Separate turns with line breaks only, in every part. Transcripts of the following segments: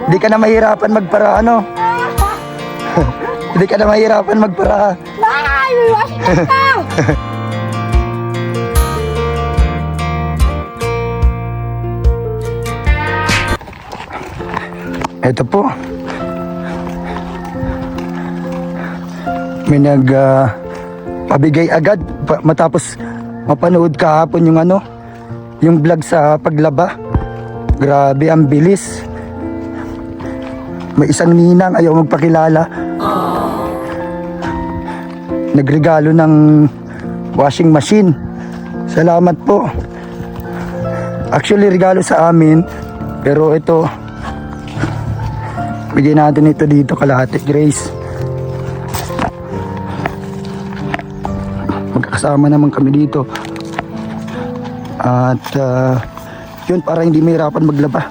Hindi ka na mahirapan magpara, ano? Hindi ka na mahirapan magpara.
Bye! May washing ka!
Ito po. May pabigay agad matapos mapanood kahapon yung ano, yung vlog sa paglaba. Grabe, ang bilis. May isang ninang ayaw magpakilala. Nagregalo ng washing machine. Salamat po. Actually, regalo sa amin. Pero ito, bigyan natin ito dito kalahati, Grace. Magkakasama naman kami dito. At yun, para hindi mahirapan maglaba.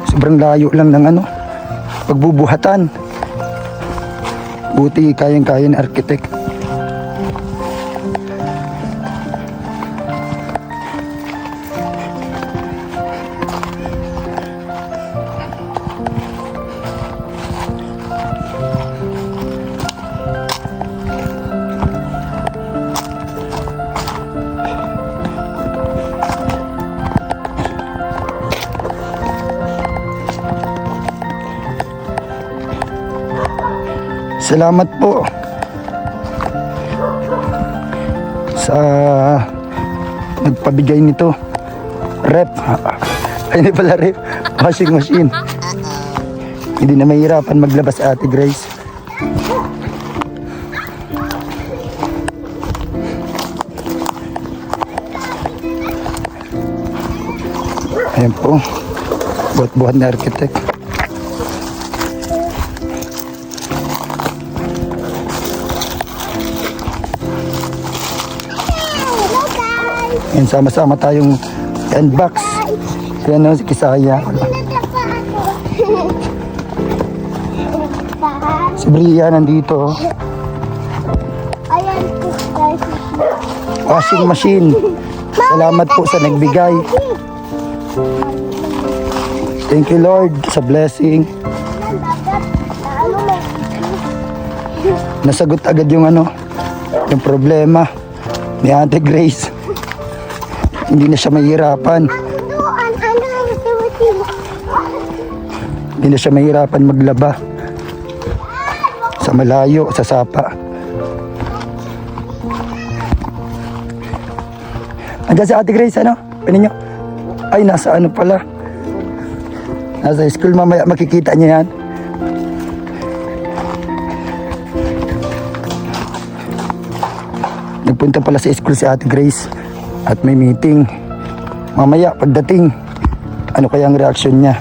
Sobrang layo lang ng ano, pagbubuhatan. Buti kayang-kaya ng architect. Salamat po sa nagpabigay nito. Rep. Ay, hindi pala rep. Washing machine. Hindi na mahirapan maglabas, Ate Grace. Ayan po. Buhat-buhat na architect. Yan, sama-sama tayong unbox. Yan o, si Kisaya. Si Bria nandito.
Ayan po, guys.
Washing machine. Salamat po sa nagbigay. Thank you, Lord, sa blessing. Nasagot agad yung ano, yung problema ni Ate Grace. Hindi na siya mahirapan. Hindi na siya mahirapan maglaba sa malayo, sa sapa. Andiyan si Ate Grace, ano? Panin nyo? Ay, nasa ano pala? Nasa school, mamaya makikita niya yan. Nagpunta pala sa school si Ate Grace at may meeting. Mamaya pagdating, ano kaya ang reaksyon niya?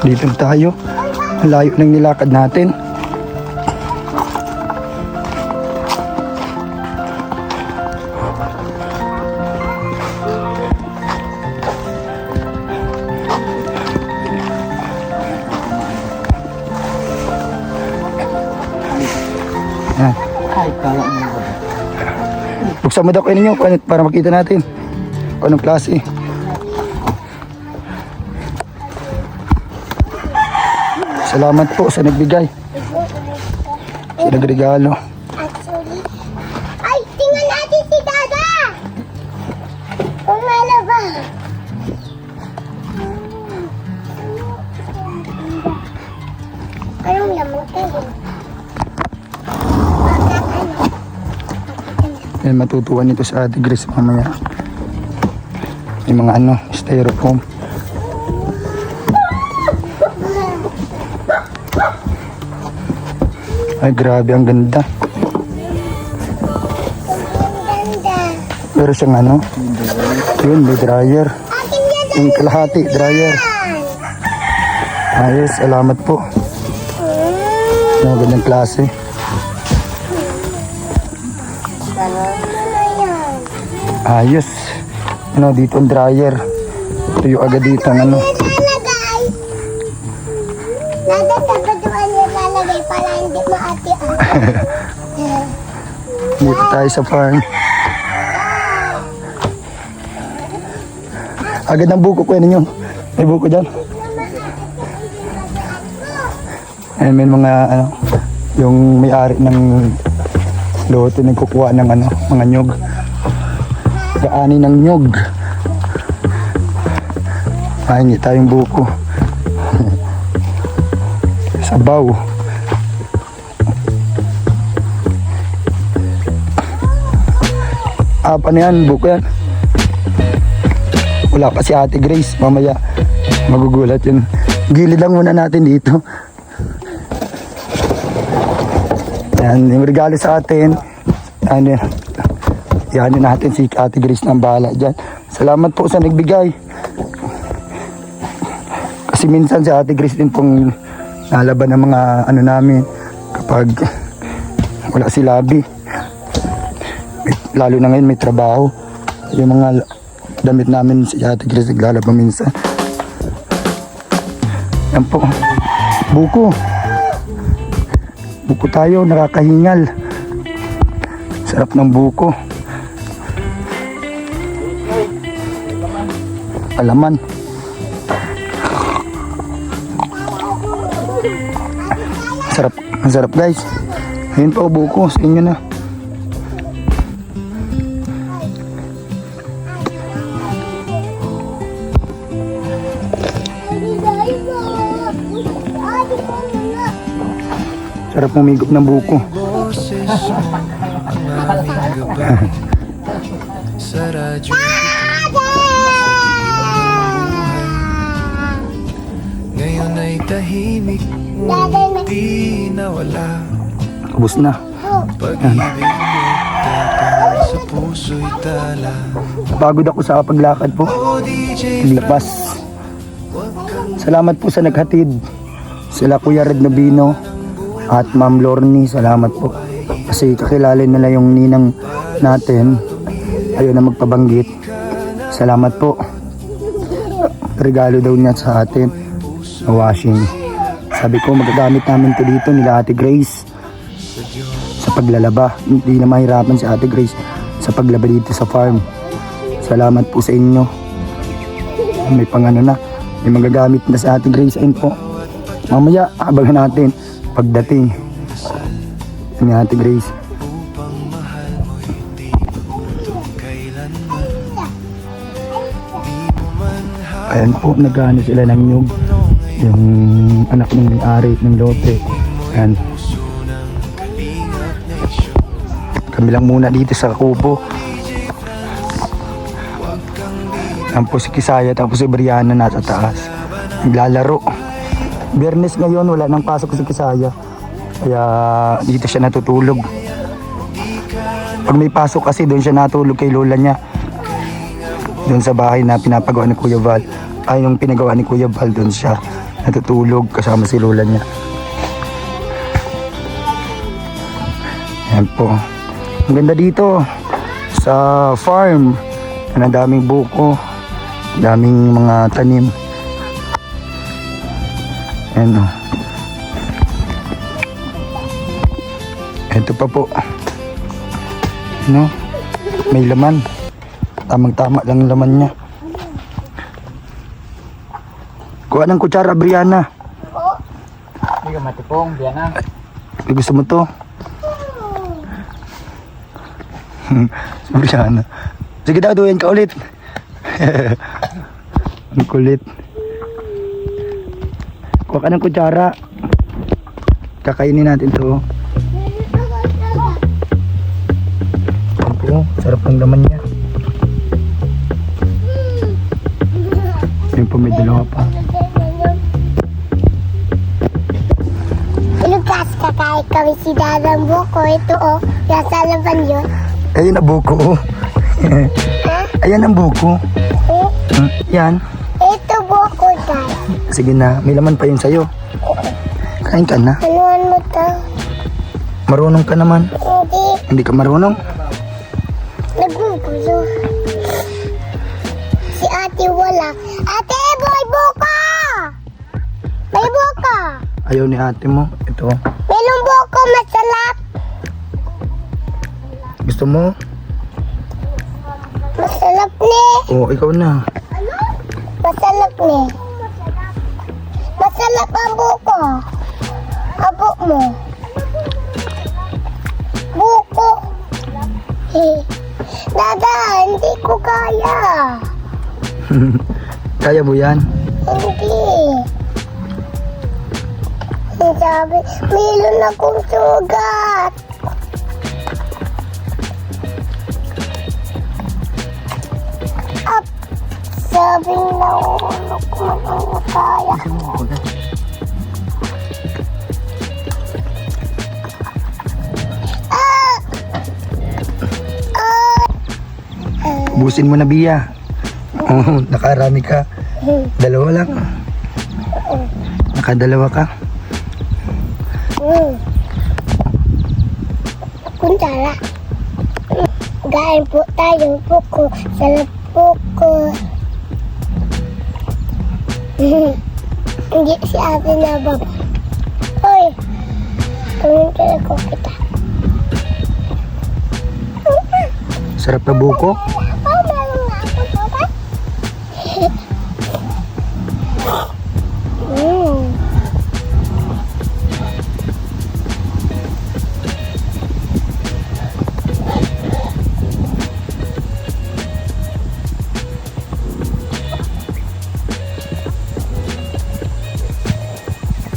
Dito tayo. Layo ng nilakad natin. Yan. Buksan mo daw kayo ninyo para makita natin kung anong klase. Salamat po sa nagbigay. Sa nagregalo.
Actually, ay, tingnan natin si Dada! Umala ba? Anong laman kayo?
Yan, matutuwa nito sa Ate Grace mamaya. May mga ano, styrofoam. Ay, grabe, ang ganda. Pero siyang ano, yun, may dryer.
Akin yan.
Yung kalahati, dryer. Ayos, salamat po. Magandang klase. Ayos. Ano, dito ang dryer. Tuyo agad dito ang ano.
Nilalagay. Nadatabad yung nilalagay para hindi maati-ati.
Dito tayo sa farm. Agad ang buko ko yun. May buko dyan. Ayan, may mga ano, yung may-ari ng lote nagkukuha ng ano, mga nyog. Gaani ng nyog. Pahingi tayong buko. Sabaw. Ano yan? Buko yan. Wala pa si Ate Grace. Mamaya magugulat yun. Gilid lang muna natin dito. Yan, yung regalo sa atin. Ano yan? Yan natin si Ate Grace ng bahala dyan. Salamat po sa nagbigay. Kasi minsan si Ate Grace din pong nalaban ng mga ano namin kapag wala si Labi. Lalo na ngayon may trabaho. Yung mga damit namin si Ate Grace naglalaban minsan. Yan po. Buko. Buko tayo, nakakahingal. Sarap ng buko. Alaman. Sarap, ang sarap guys. Ayun po buko, sa inyo na. Sarap umigop ng buko.
Sa radyo ngayon ay tahimik, di nawala.
Ubus na.
Pag-ibig mo tapang sa puso'y tala.
Napagod ako sa paglakad po.
O DJ
Naglapas. Salamat po sa naghatid. Sila Kuya Red Nobino at Ma'am Lorny. Salamat po. Kasi kakilala nila yung ninang natin. Ayaw na magpabanggit. Salamat po. Regalo daw niya sa atin. Washing. Sabi ko magagamit namin to dito nila Ate Grace. Sa paglalaba. Hindi na mahirapan si Ate Grace sa paglaba dito sa farm. Salamat po sa inyo. May pangano na. May magagamit na sa Ate Grace. Ayun po. Mamaya, abangan natin pagdating ni Ate Grace. Ayan po, nagkano sila ng nyug. Yung anak ng may-ari ng lote. Ayan. Kami lang muna dito sa kubo. Ayan po si Kisaya, tapos si Brianna nasa taas. Naglalaro. Biyernes ngayon, wala nang pasok si Kisaya. Kaya dito siya natutulog. Pag may pasok kasi, doon siya natulog kay lola niya. Doon sa bahay na pinapagawa ni Kuya Val. Ay, yung pinagawa ni Kuya Val, doon siya natutulog kasama si lola niya. Ayan po. Ang ganda dito sa farm. Ang daming buko. Daming mga tanim. Ayan o. Ito pa po. No? May laman. Tamang-tama lang ang laman niya. Kuha ng kutsara, Brianna.
Hindi ka matipong, Brianna.
Gusto mo to? Brianna. Sige daw, duhin ka ulit. Ang kulit. Kuha ka ng kutsara. Kakainin natin to. Sarap ng laman niya. Yun po, may dalawa pa.
Lukas, kakain kami si Dadang Buko. Ito nasa laban yun.
Ayun na buko. Ayan ang buko. Yan.
Ito buko dad.
Sige na, may laman pa yun sa'yo. Kain ka na.
Anuan mo to?
Marunong ka naman.
Hindi.
Hindi ka marunong?
Nagugulo. Si ate wala. Ate, may buko! May buko!
Ayaw ni ate mo. Ito.
Mayroong buko masarap.
Gusto mo?
Masarap ni.
Oo, ikaw na.
Masarap ni. Masarap ang buko. Abo mo. Buko. Dada, hindi ko kaya.
Kaya mo yan?
Hindi. Sabi, mayroon akong sugat. Up. Sabi na ulo ko man kaya.
Busin mo na, Bia. Oo, nakarami ka. Dalawa lang. Nakadalawa ka.
Kuntara. Gain po tayo buko. Sarap buko. Hindi si ate na baba. Hoy. Kuntara ko kita.
Sarap na buko.
Oh, meron nga ako baba.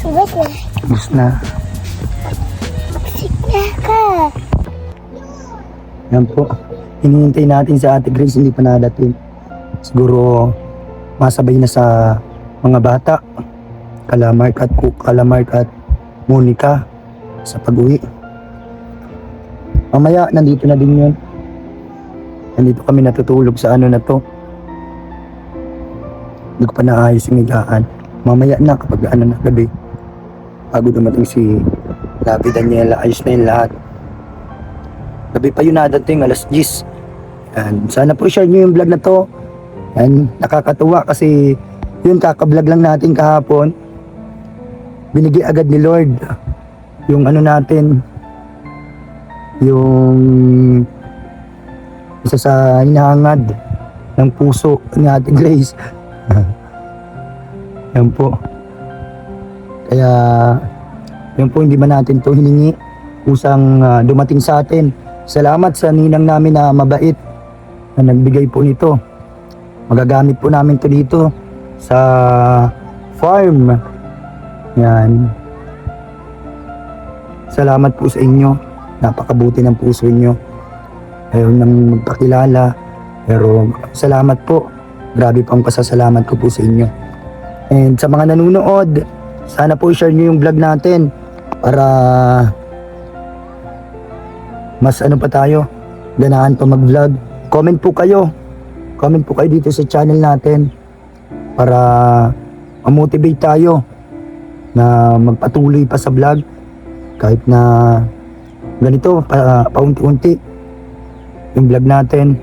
Bus na.
Bus na.
Sigla ka.
Yan po. Hinihintay natin sa Ate Grace, hindi pa nadating. Siguro masabay na sa mga bata. Kalamark at Monica sa pag-uwi. Mamaya, nandito na din yun. Nandito kami natutulog sa ano na to. Hindi ko pa naayos yung higaan. Mamaya na kapag ano na gabi. Bago dumating si Labi Daniela, ayos na yung lahat. Gabi pa yun nadating, alas 10. Yan. Sana po share nyo yung vlog na to. Yan. Nakakatuwa kasi yun kaka-vlog lang natin kahapon. Binigay agad ni Lord yung ano natin, yung isa sa hinahangad ng puso ni Ate Grace. Yan po. Kaya yun po, hindi man natin to hiningi. Kusang dumating sa atin. Salamat sa ninang namin na mabait na nagbigay po nito. Magagamit po namin to dito sa farm. Yan. Salamat po sa inyo. Napakabuti ng puso inyo. Ayaw nang magpakilala. Pero salamat po. Grabe po ang pasasalamat ko po sa inyo. And sa mga nanonood, sana po share nyo yung vlog natin para mas ano pa tayo, ganahan pa mag-vlog. Comment po kayo. Comment po kayo dito sa channel natin para ma-motivate tayo na magpatuloy pa sa vlog kahit na ganito paunti-unti yung vlog natin,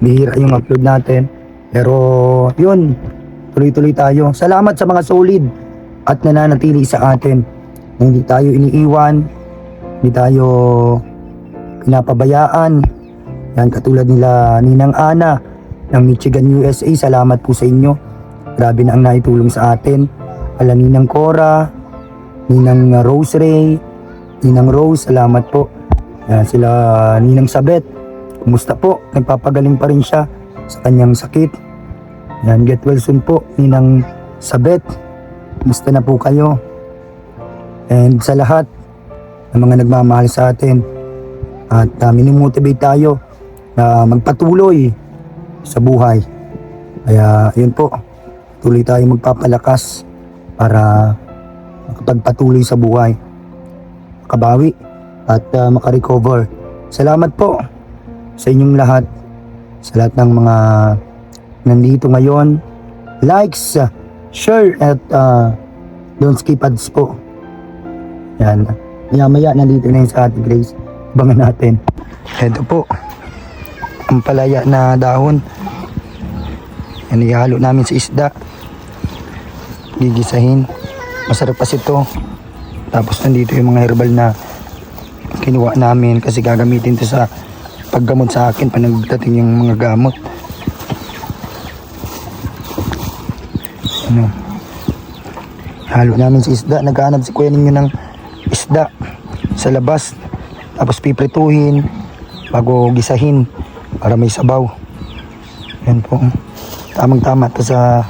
bihira yung upload natin, pero yun, tuloy-tuloy tayo. Salamat sa mga solid at nananatili sa atin na hindi tayo iniiwan, hindi tayo pinapabayaan. Yan, katulad nila Ninang Ana ng Michigan, USA. Salamat po sa inyo, grabe na ang naitulong sa atin. Ala Ninang Cora, Ninang Rose Ray, Ninang Rose, salamat po. Yan, sila Ninang Sabet, kumusta po? Nagpapagaling pa rin siya sa kanyang sakit. Yan, get well soon po Ninang Sabet, kumusta na po kayo? And sa lahat ng mga nagmamahal sa atin at minimotivate tayo na magpatuloy sa buhay. Kaya yun po, tuloy tayo magpapalakas para makapagpatuloy sa buhay, makabawi at makarecover. Salamat po sa inyong lahat. sa lahat ng mga nandito ngayon. Likes, share, at don't skip ads po. Yan. Maya nandito na yung sa Ate Grace. Abangan natin. Ito po. Ang palaya na dahon. Yan, ihalo namin sa isda. Gigisahin. Masarap pa ito. Tapos nandito yung mga herbal na kinuha namin kasi gagamitin ito sa paggamot sa akin pag nagdating yung mga gamot. Ano? Halo namin sa isda. Naghahanap si kuya ninyo ng isda sa labas. Tapos piprituhin bago gisahin para may sabaw. Yan po. Tamang tama ito sa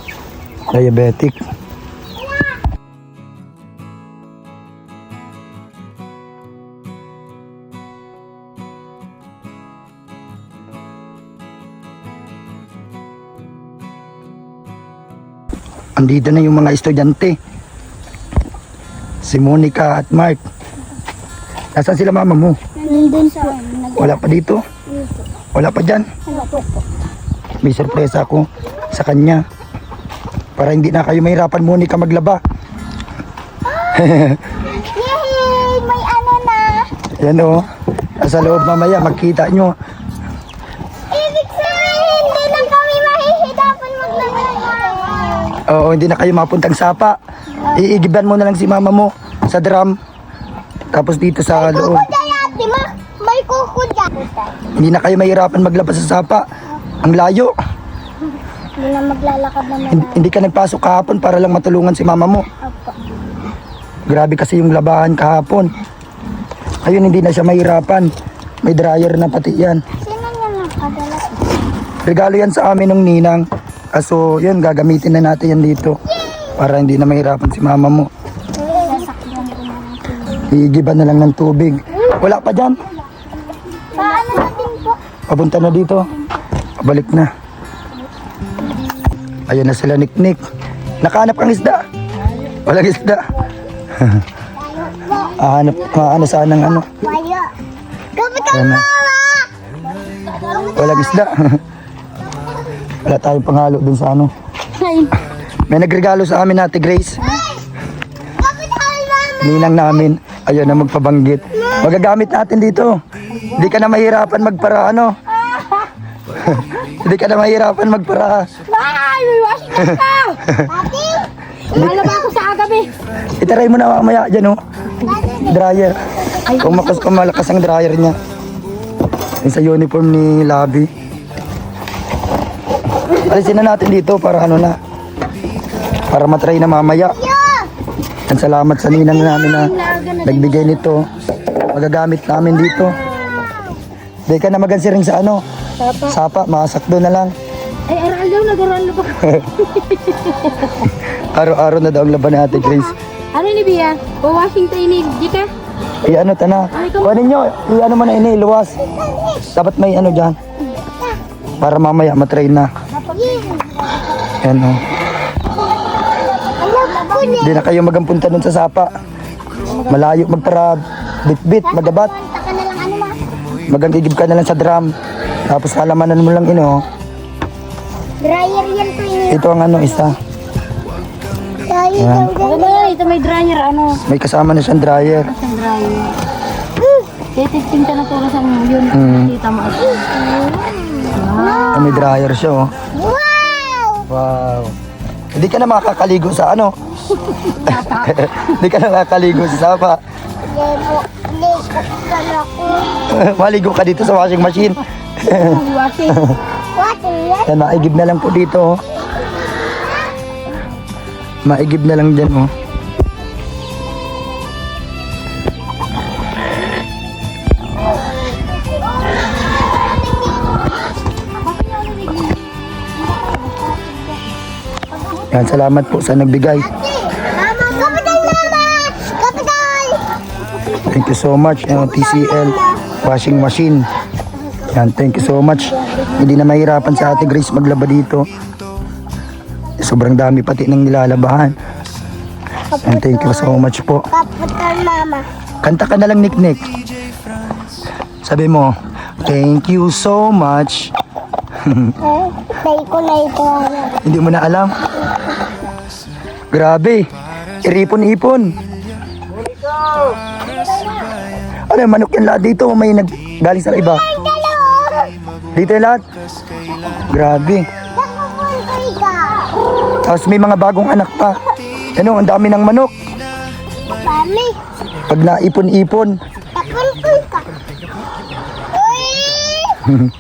diabetic. Andito na yung mga estudyante. Si Monica at Mark. Nasaan sila mama mo?
Nandun sa...
Wala pa dito? Wala pa dyan? May sorpresa ako sa kanya. Para hindi na kayo mahirapan, Monica, maglaba.
Yay! May ano na!
Yan o. Sa loob mamaya, magkita nyo.
Ibig sabihin, hindi lang kami mahihirapan maglaba.
Oo, hindi na kayo mapuntang sapa. Iigiban mo na lang si mama mo sa drum. Tapos dito sa loob.
Ate ma, may kukuda.
Hindi na kayo mahirapan maglaba sa sapa. Ang layo.
Hindi na maglalakad naman.
Hindi ka nagpasok kahapon para lang matulungan si mama mo.
Opo.
Grabe kasi yung labahan kahapon. Ayun, hindi na siya mahirapan. May dryer na pati yan.
Sino niya nakadala?
Regalo yan sa amin ng ninang. Kaso yun, gagamitin na natin yan dito. Para hindi na mahirapan si mama mo.
Sasakyan ko na lang.
Iigiban na lang ng tubig. Wala pa dyan.
Paano na din po?
Papunta na dito. Pabalik na. Ayun na sila, Niknik. Nakahanap kang isda. Walang isda. Maano sana ng ano.
Wala. Kapitan
Yan na.
mama!
Walang isda. Wala tayong panghalo dun sa ano. May nagregalo sa amin, Ate Grace.
Kapitan mama!
Ninang namin. Ayun na magpabanggit. Magagamit natin dito. Hindi ka na mahirapan magpara ano. Hindi ka na mahirapan magpara.
Ay, may washing ka! Ate! Lalaba ako sa agabi.
Itaray mo na mamaya dyan, oh. Dryer. Kung malakas ang dryer niya. Yung sa uniform ni Labi. Alisin na natin dito para ano na. Para matry na mamaya. Ang salamat sa ninang namin na nagbigay nito. Magagamit namin dito. Hindi ka na magansiring sa ano. Sapa, masakdo na lang.
Ay, aral daw, nag-aral na ba?
Araw-araw na daw ang laban natin, Grace.
Ano ni Bia? Washing tayo ni Jika?
I-ano ta na. Kunin nyo, i-ano mo na ini, luwas. Dapat may ano dyan. Para mamaya matry na. Yan o. Hindi na kayo magampunta dun sa sapa. Malayo magtara, bit-bit, magabat.
Taka na lang ano ma?
Magandidib ka na lang sa drum. Tapos halamanan mo lang
Dryer yan po yun.
Ito ang ano, isa.
Dryer
Yan.
daw. Ito may dryer ano?
May kasama na siyang dryer.
Ang dryer. Titisting ka na to sa yun. Kita mo.
May dryer siya, oh.
Wow!
Wow. Hindi ka na makakaligo sa ano. Hindi ka na makakaligo sa sapa. Maligo ka dito sa washing machine.
Washing. Washing yan?
Yan, maigib na lang po dito, oh. Maigib na lang dyan, oh. Yan, salamat po sa nagbigay.
Mama, kapital mama! Kapital!
Thank you so much, TCL washing machine. Yan, thank you so much. Hindi na mahirapan sa Ate Grace maglaba dito. Sobrang dami pati ng nilalabahan. And thank you so much po.
Kapital mama.
Kanta ka na lang, Niknik. Sabi mo, thank you so much.
Dahil ko na ito.
Hindi mo na alam. Grabe. Iripon-ipon. Ano yung manok yan lahat dito? May galing sa iba. Dito yung lahat. Grabe. Tapos may mga bagong anak pa. Ano, ang dami ng manok.
Mami,
Pag naipon-ipon.
takon ka. Uy!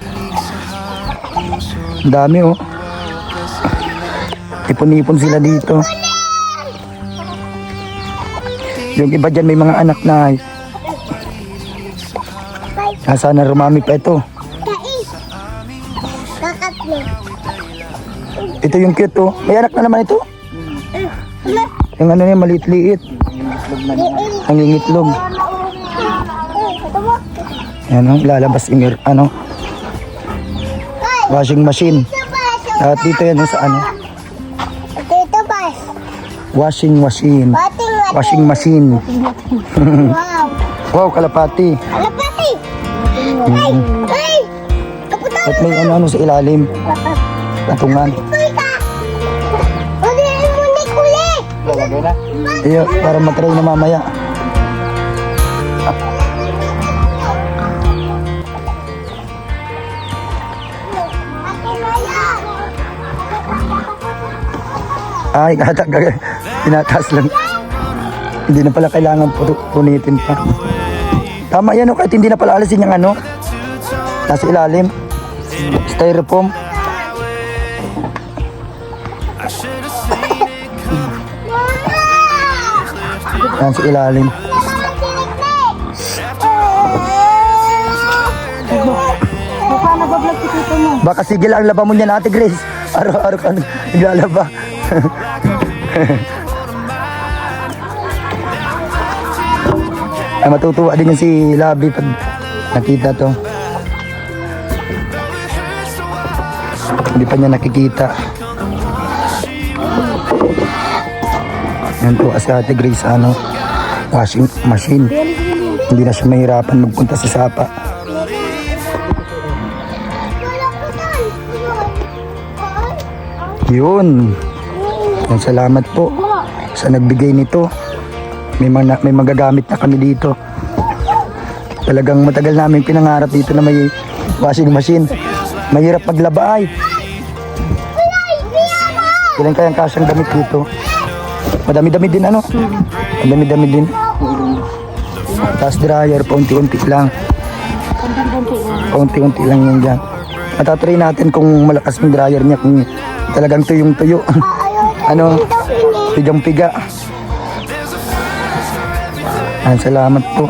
Ang dami oh. Ipon-ipon sila dito. Yung iba dyan may mga anak na sana rumami pa ito.
Kain. Kakatlo.
Ito yung cute oh. May anak na naman ito. Yung ano niya maliit-liit. Ang itlog.
Ito mo.
Yan oh, lalabas yung washing machine. At dito yan sa
Dito ba?
washing machine.
Bating
Washing machine.
Wow.
Wow, kalapati.
Alapati. Ay! Ay! Kaputan
At may ano sa ilalim. Patungan.
Uy ka! Ulihin mo ni kulit!
Lalagay na.
Iyo, para matry na mamaya.
Akin na yan!
Ay, tinataas lang. Hindi na pala kailangan punitin pa. Tama yan, kahit hindi na pala alisin yung nasa ilalim. Styrofoam. Yan sa ilalim. Baka sige lang laba mo niyan, Ate Grace. Araw-araw ka naglalaba. Ay, matutuwa din yung si Labi pag nakita to. Hindi pa niya nakikita. Yan po si Ate Grace washing machine. Hindi na siya mahirapan magpunta sa sapa. Yun. Yan, salamat po sa nagbigay nito. May magagamit na kami dito. Talagang matagal namin pinangarap dito na may washing machine. Mahirap maglaba ay. Ilan kayang kasyang damit dito? Madami-dami din Madami-dami din. Tapos dryer, paunti-unti lang. Paunti-unti lang yan dyan. Matatry natin kung malakas yung dryer niya, kung talagang tuyong-tuyo. Pigang-piga. Salamat po.